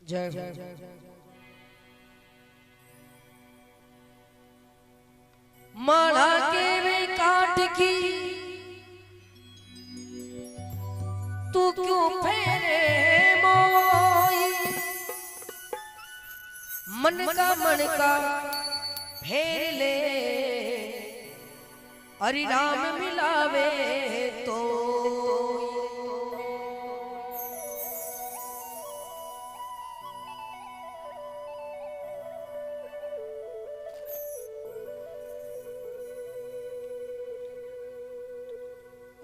जय माला के वे काट की तू क्यों फेरे मोई मन का फेर ले हरि राम मिलावे तो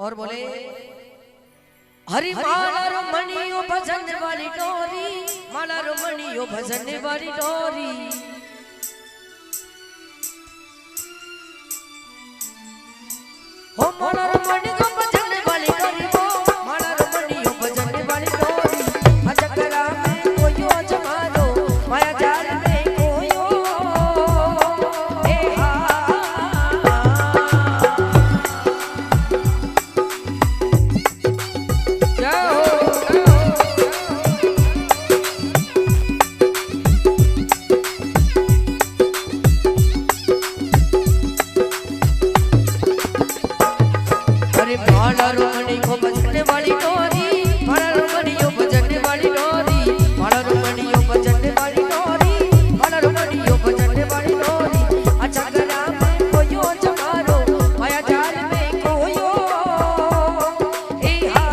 और बोले हरि माला रमणियो भजन वाली डोरी, माला रमणियो भजन वाली डोरी, हो माला रमणियो भजन वाली डोरी, हो माला रमणियो भजन वाली डोरी, अजकरा में कोयो जमानो माया जाल में कोयो ए हा माला रमणी को भजन वाली डोरी, माला रमणियो भजन वाली डोरी, माला रमणियो भजन वाली डोरी, माला रमणियो भजन वाली डोरी, अजकरा में कोयो जमानो माया जाल में कोयो ए हा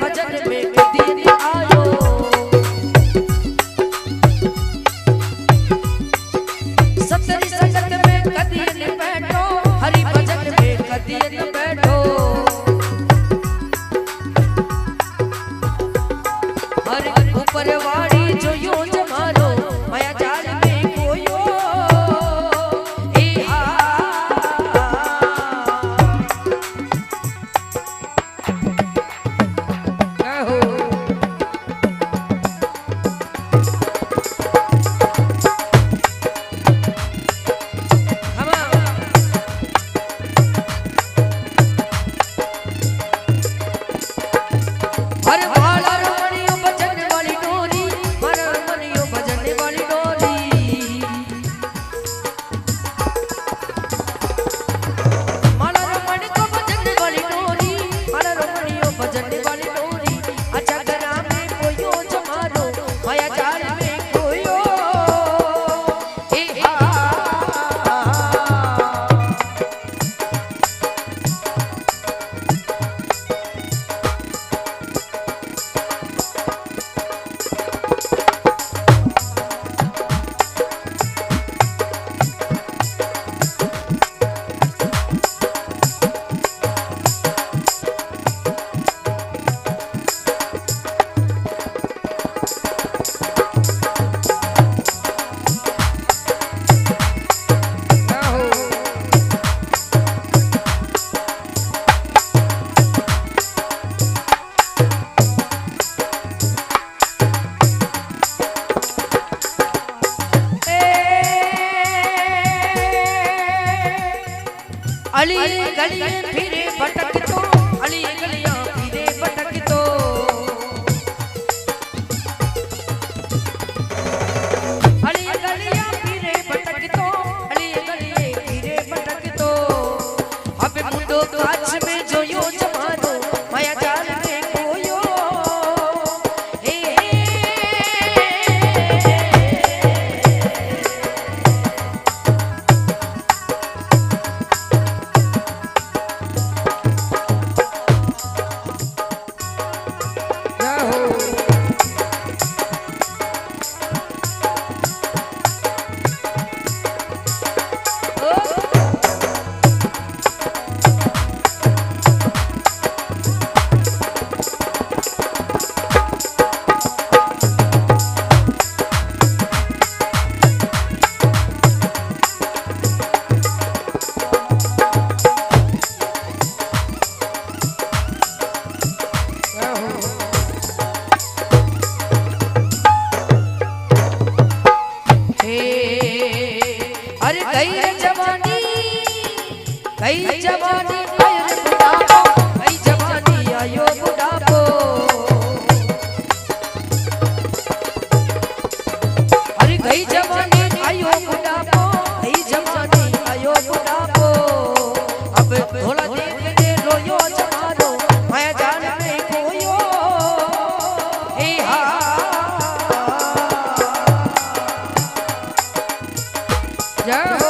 भजन में कदी नहीं आयो, सतरी संगत में कदी नहीं बैठो, हरि भजन में कदी नहीं बैठो, हरि ऊपर वाली जो यो जमानो माया जाल में कोयो ए हा अली गलियां फिरे भटक तो, अली गलियां फिरे भटक तो, अली गलियां फिरे भटक तो, अली गलियां फिरे भटक तो, अब मुंडो काच में जो यो जमानो माया जाल में कोयो ए अरे कई जवानी कई जवानी आयो बुढ़ापो कई जवानी आयो बुढ़ापो अरे कई जवानी आयो बुढ़ापो कई जवानी आयो बुढ़ापो अब थोड़ा देख के रोयो जमानो माया जान में खोयो हे हा जाओ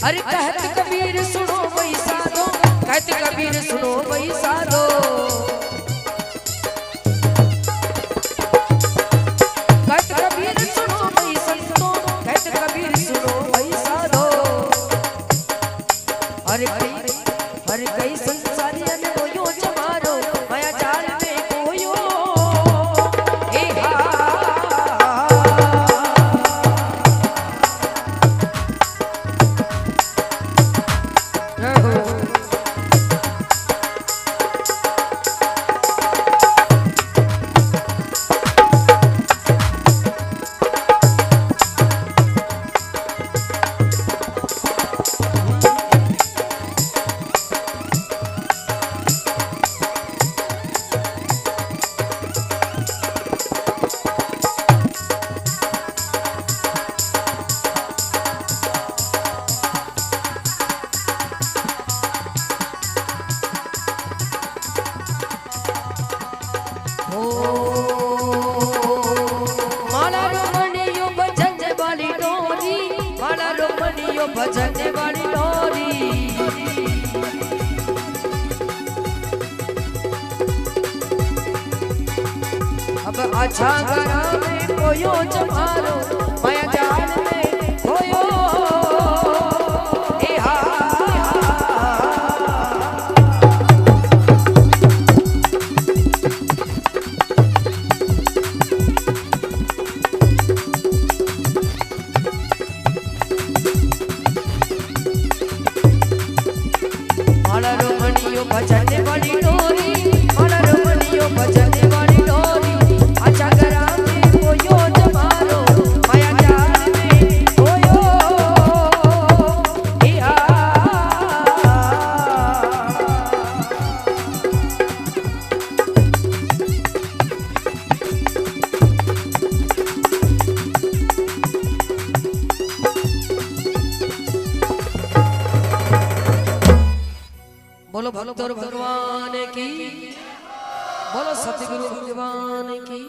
अरे कहत कबीर सुनो भाई साधो कहत कबीर सुनो भाई साधो कहत कबीर सुनो भाई संतो कहत कबीर सुनो भाई साधो अरे कई संसारिया में कोयो जमारो माया जाल में कोयो हे हा भजने वाली डोरी अब अच्छा करा में कोयो जमारो माया जाल में कोयो हे हा भजने वाली डोरी मनियो भजने वाली डोरी अच्छा करा में कोयो जमारो माया जाल में कोयो हे हा बोलो भक्तों भगवान की बोलो सतगुरु भगवान की।